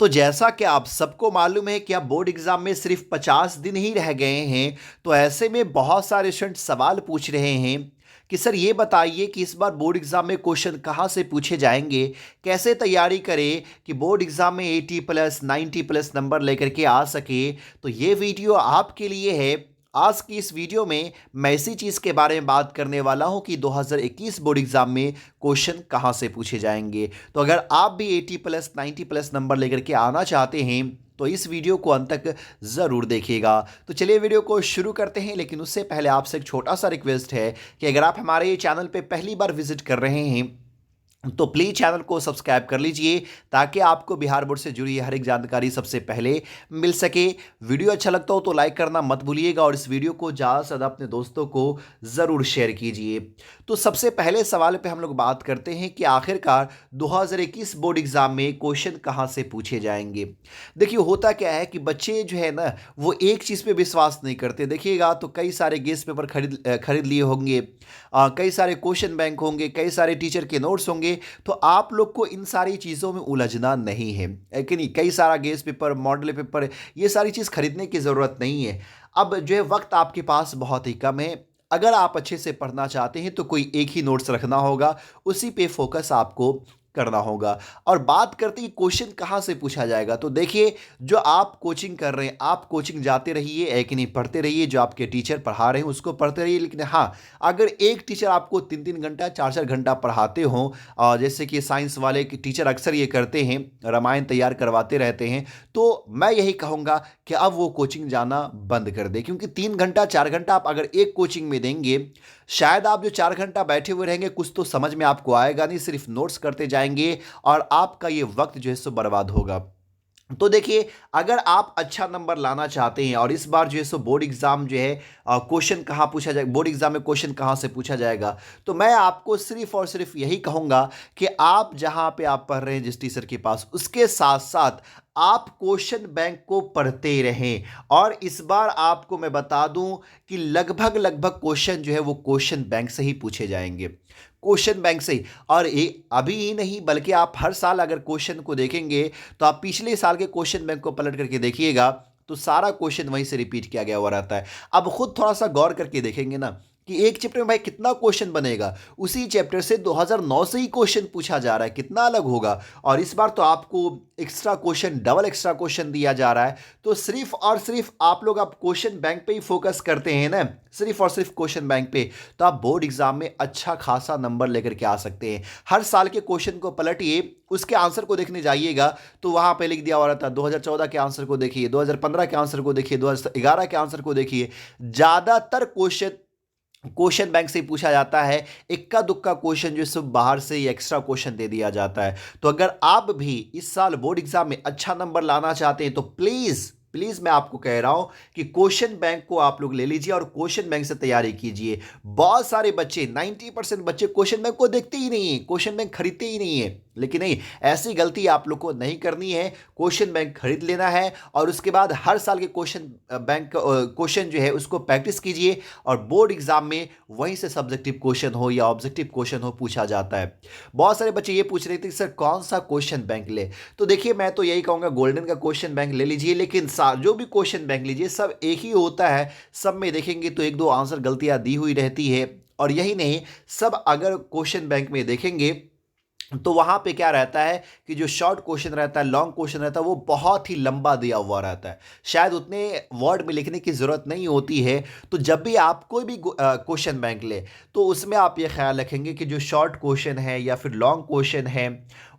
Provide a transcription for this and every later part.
तो जैसा कि आप सबको मालूम है कि अब बोर्ड एग्जाम में सिर्फ 50 दिन ही रह गए हैं। तो ऐसे में बहुत सारे स्टूडेंट सवाल पूछ रहे हैं कि सर ये बताइए कि इस बार बोर्ड एग्जाम में क्वेश्चन कहाँ से पूछे जाएंगे, कैसे तैयारी करें कि बोर्ड एग्जाम में 80+ 90+ नंबर लेकर के आ सके। तो ये वीडियो आपके लिए है। आज की इस वीडियो में मैं इसी चीज़ के बारे में बात करने वाला हूं कि 2021 बोर्ड एग्जाम में क्वेश्चन कहां से पूछे जाएंगे। तो अगर आप भी 80+ 90+ नंबर लेकर के आना चाहते हैं तो इस वीडियो को अंत तक ज़रूर देखिएगा। तो चलिए वीडियो को शुरू करते हैं, लेकिन उससे पहले आपसे एक छोटा सा रिक्वेस्ट है कि अगर आप हमारे ये चैनल पे पहली बार विजिट कर रहे हैं तो प्लीज़ चैनल को सब्सक्राइब कर लीजिए ताकि आपको बिहार बोर्ड से जुड़ी हर एक जानकारी सबसे पहले मिल सके। वीडियो अच्छा लगता हो तो लाइक करना मत भूलिएगा और इस वीडियो को ज़्यादा से ज़्यादा अपने दोस्तों को ज़रूर शेयर कीजिए। तो सबसे पहले सवाल पे हम लोग बात करते हैं कि आखिरकार 2021 बोर्ड एग्ज़ाम में क्वेश्चन कहाँ से पूछे जाएंगे। देखिए होता क्या है कि बच्चे जो है ना वो एक चीज़ पे विश्वास नहीं करते। देखिएगा तो कई सारे गेस्ट पेपर खरीद लिए होंगे, कई सारे क्वेश्चन बैंक होंगे, कई सारे टीचर के नोट्स होंगे। तो आप लोग को इन सारी चीज़ों में उलझना नहीं है कि नहीं। कई सारा गेस्ट पेपर, मॉडल पेपर, ये सारी चीज़ खरीदने की ज़रूरत नहीं है। अब जो है वक्त आपके पास बहुत ही कम है। अगर आप अच्छे से पढ़ना चाहते हैं तो कोई एक ही नोट्स रखना होगा, उसी पे फोकस आपको करना होगा। और बात करते हैं क्वेश्चन कहाँ से पूछा जाएगा, तो देखिए जो आप कोचिंग कर रहे हैं, आप कोचिंग जाते रहिए, एक नहीं पढ़ते रहिए। जो आपके टीचर पढ़ा रहे हैं उसको पढ़ते रहिए, लेकिन हाँ अगर एक टीचर आपको 3-3 घंटा 4-4 घंटा पढ़ाते हों, जैसे कि साइंस वाले टीचर अक्सर ये करते हैं, रामायण तैयार करवाते रहते हैं, तो मैं यही कहूँगा कि अब वो कोचिंग जाना बंद कर दे। क्योंकि 3 घंटा 4 घंटा आप अगर एक कोचिंग में देंगे, शायद आप जो 4 घंटा बैठे हुए रहेंगे कुछ तो समझ में आपको आएगा नहीं, सिर्फ नोट्स करते जाएंगे और आपका ये वक्त जो है सो बर्बाद होगा। तो देखिए अगर आप अच्छा नंबर लाना चाहते हैं और इस बार जो है सो बोर्ड एग्जाम जो है क्वेश्चन कहाँ पूछा जाए, बोर्ड एग्जाम में क्वेश्चन कहाँ से पूछा जाएगा, तो मैं आपको सिर्फ और सिर्फ यही कहूँगा कि आप जहाँ पे आप पढ़ रहे हैं जिस टीचर के पास, उसके साथ साथ आप क्वेश्चन बैंक को पढ़ते रहें। और इस बार आपको मैं बता दूं कि लगभग लगभग क्वेश्चन जो है वो क्वेश्चन बैंक से ही पूछे जाएंगे, क्वेश्चन बैंक से ही। और ये अभी ही नहीं बल्कि आप हर साल अगर क्वेश्चन को देखेंगे तो आप पिछले साल के क्वेश्चन बैंक को पलट करके देखिएगा तो सारा क्वेश्चन वहीं से रिपीट किया गया हुआ रहता है। अब खुद थोड़ा सा गौर करके देखेंगे ना कि एक चैप्टर में भाई कितना क्वेश्चन बनेगा, उसी चैप्टर से 2009 से ही क्वेश्चन पूछा जा रहा है, कितना अलग होगा। और इस बार तो आपको extra question, double extra question दिया जा रहा है। तो सिर्फ और सिर्फ आप लोग अब क्वेश्चन बैंक पे ही फोकस करते हैं ना, सिर्फ और सिर्फ क्वेश्चन बैंक पे, तो आप बोर्ड एग्जाम में अच्छा खासा नंबर लेकर के आ सकते हैं। हर साल के क्वेश्चन को पलटिए, उसके आंसर को देखने जाइएगा तो वहां पे लिख दिया हुआ रहता है 2014 के आंसर को देखिए, 2015 के आंसर को देखिए, 2011 के आंसर को देखिए। ज्यादातर क्वेश्चन बैंक से ही पूछा जाता है। इक्का दुक्का क्वेश्चन जो सब बाहर से ही एक्स्ट्रा क्वेश्चन दे दिया जाता है। तो अगर आप भी इस साल बोर्ड एग्जाम में अच्छा नंबर लाना चाहते हैं तो प्लीज़ प्लीज़ मैं आपको कह रहा हूं कि क्वेश्चन बैंक को आप लोग ले लीजिए और क्वेश्चन बैंक से तैयारी कीजिए। बहुत सारे बच्चे, 90% बच्चे क्वेश्चन बैंक को देखते ही नहीं है, क्वेश्चन बैंक खरीदते ही नहीं है। लेकिन नहीं, ऐसी गलती आप लोग को नहीं करनी है। क्वेश्चन बैंक खरीद लेना है और उसके बाद हर साल के क्वेश्चन बैंक क्वेश्चन जो है उसको प्रैक्टिस कीजिए और बोर्ड एग्जाम में वहीं से सब्जेक्टिव क्वेश्चन हो या ऑब्जेक्टिव क्वेश्चन हो पूछा जाता है। बहुत सारे बच्चे ये पूछ रहे थे कि सर कौन सा क्वेश्चन बैंक ले, तो देखिए मैं तो यही कहूँगा गोल्डन का क्वेश्चन बैंक ले लीजिए। लेकिन जो भी क्वेश्चन बैंक लीजिए सब एक ही होता है, सब में देखेंगे तो एक दो आंसर गलतियां दी हुई रहती है। और यही नहीं, सब अगर क्वेश्चन बैंक में देखेंगे तो वहां पे क्या रहता है कि जो शॉर्ट क्वेश्चन रहता है, लॉन्ग क्वेश्चन रहता है, वो बहुत ही लंबा दिया हुआ रहता है, शायद उतने वर्ड में लिखने की जरूरत नहीं होती है। तो जब भी आप कोई भी क्वेश्चन बैंक ले तो उसमें आप ये ख्याल रखेंगे कि जो शॉर्ट क्वेश्चन है या फिर लॉन्ग क्वेश्चन है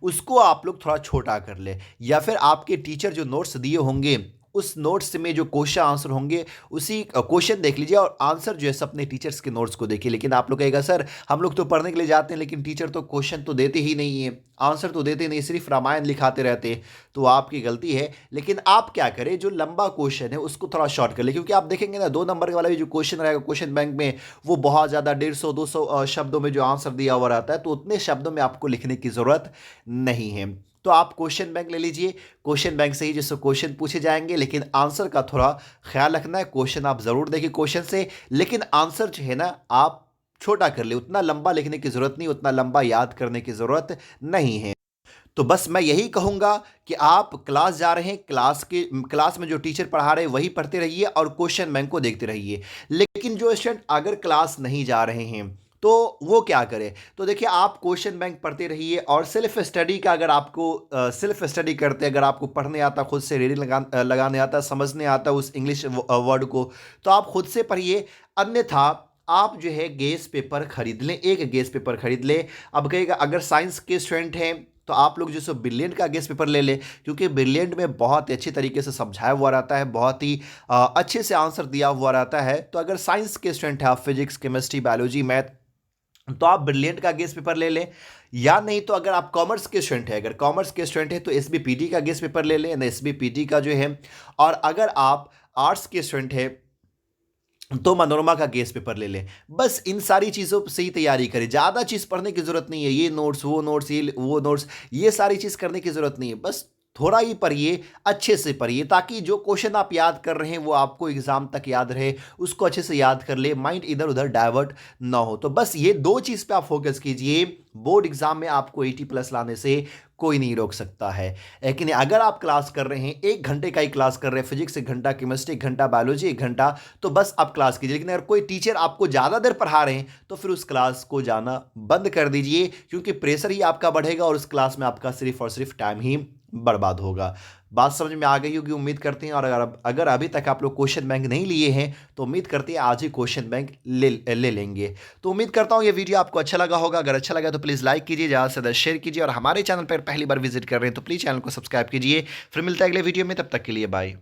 उसको आप लोग थोड़ा छोटा कर ले, या फिर आपके टीचर जो नोट्स दिए होंगे उस नोट्स में जो क्वेश्चन आंसर होंगे उसी क्वेश्चन देख लीजिए और आंसर जो है सब अपने टीचर्स के नोट्स को देखिए। लेकिन आप लोग कहेगा सर हम लोग तो पढ़ने के लिए जाते हैं लेकिन टीचर तो क्वेश्चन तो देते ही नहीं है, आंसर तो देते नहीं, सिर्फ रामायण लिखाते रहते हैं। तो आपकी गलती है। लेकिन आप क्या करें, जो लंबा क्वेश्चन है उसको थोड़ा शॉर्ट कर ले, क्योंकि आप देखेंगे ना 2 नंबर वाला भी जो क्वेश्चन रहेगा क्वेश्चन बैंक में वो बहुत ज़्यादा 150-200 शब्दों में जो आंसर दिया हुआ रहता है, तो उतने शब्दों में आपको लिखने की ज़रूरत नहीं है। तो आप क्वेश्चन बैंक ले लीजिए, क्वेश्चन बैंक से ही जैसे क्वेश्चन पूछे जाएंगे, लेकिन आंसर का थोड़ा ख्याल रखना है। क्वेश्चन आप ज़रूर देखिए क्वेश्चन से, लेकिन आंसर जो है ना आप छोटा कर ले, उतना लंबा लिखने की ज़रूरत नहीं, उतना लंबा याद करने की ज़रूरत नहीं है। तो बस मैं यही कहूँगा कि आप क्लास जा रहे हैं, क्लास में जो टीचर पढ़ा रहे हैं वही पढ़ते रहिए और क्वेश्चन बैंक को देखते रहिए। लेकिन जो स्टूडेंट अगर क्लास नहीं जा रहे हैं तो वो क्या करें? तो देखिए, आप क्वेश्चन बैंक पढ़ते रहिए और सेल्फ स्टडी का, अगर आपको सेल्फ स्टडी करते, अगर आपको पढ़ने आता, खुद से रीडिंग लगाने आता, समझने आता उस इंग्लिश वर्ड को, तो आप खुद से पढ़िए। अन्यथा आप जो है गेस पेपर खरीद लें, एक गेस पेपर खरीद लें। अब कहेगा अगर साइंस के स्टूडेंट हैं तो आप लोग जो सो ब्रिलियंट का गेस पेपर ले लें, क्योंकि ब्रिलियंट में बहुत ही अच्छी तरीके से समझाया हुआ रहता है, बहुत ही अच्छे से आंसर दिया हुआ रहता है। तो अगर साइंस के स्टूडेंट हैं, आप फिजिक्स, केमिस्ट्री, बायोलॉजी, मैथ, तो आप ब्रिलियंट का गेस पेपर ले लें। या नहीं तो अगर आप कॉमर्स के स्टूडेंट हैं, अगर कॉमर्स के स्टूडेंट हैं तो एसबीपीटी का गेस पेपर ले लें, एसबीपीटी का जो है। और अगर आप आर्ट्स के स्टूडेंट हैं तो मनोरमा का गेस पेपर ले लें। बस इन सारी चीज़ों से ही तैयारी करें, ज़्यादा चीज़ पढ़ने की ज़रूरत नहीं है। ये नोट्स, वो नोट्स, ये वो नोट्स, ये सारी चीज़ करने की ज़रूरत नहीं है। बस थोड़ा ही पढ़िए, अच्छे से पढ़िए, ताकि जो क्वेश्चन आप याद कर रहे हैं वो आपको एग्जाम तक याद रहे, उसको अच्छे से याद कर ले, माइंड इधर उधर डाइवर्ट ना हो। तो बस ये दो चीज़ पे आप फोकस कीजिए। बोर्ड एग्जाम में आपको 80+ लाने से कोई नहीं रोक सकता है। लेकिन अगर आप क्लास कर रहे हैं, 1 घंटे का ही क्लास कर रहे हैं, फिजिक्स 1 घंटा, केमिस्ट्री 1 घंटा, बायोलॉजी 1 घंटा, तो बस आप क्लास कीजिए। लेकिन अगर कोई टीचर आपको ज़्यादा देर पढ़ा रहे हैं तो फिर उस क्लास को जाना बंद कर दीजिए, क्योंकि प्रेशर ही आपका बढ़ेगा और उस क्लास में आपका सिर्फ और सिर्फ टाइम ही बर्बाद होगा। बात समझ में आ गई होगी उम्मीद करते हैं। और अगर अभी तक आप लोग क्वेश्चन बैंक नहीं लिए हैं तो उम्मीद करते हैं आज ही क्वेश्चन बैंक ले लेंगे। तो उम्मीद करता हूँ ये वीडियो आपको अच्छा लगा होगा। अगर अच्छा लगा तो प्लीज़ लाइक कीजिए, ज़्यादा से ज़्यादा शेयर कीजिए, और हमारे चैनल पर पहली बार विजिट कर रहे हैं तो प्लीज़ चैनल को सब्सक्राइब कीजिए। फिर मिलता है अगले वीडियो में, तब तक के लिए बाय।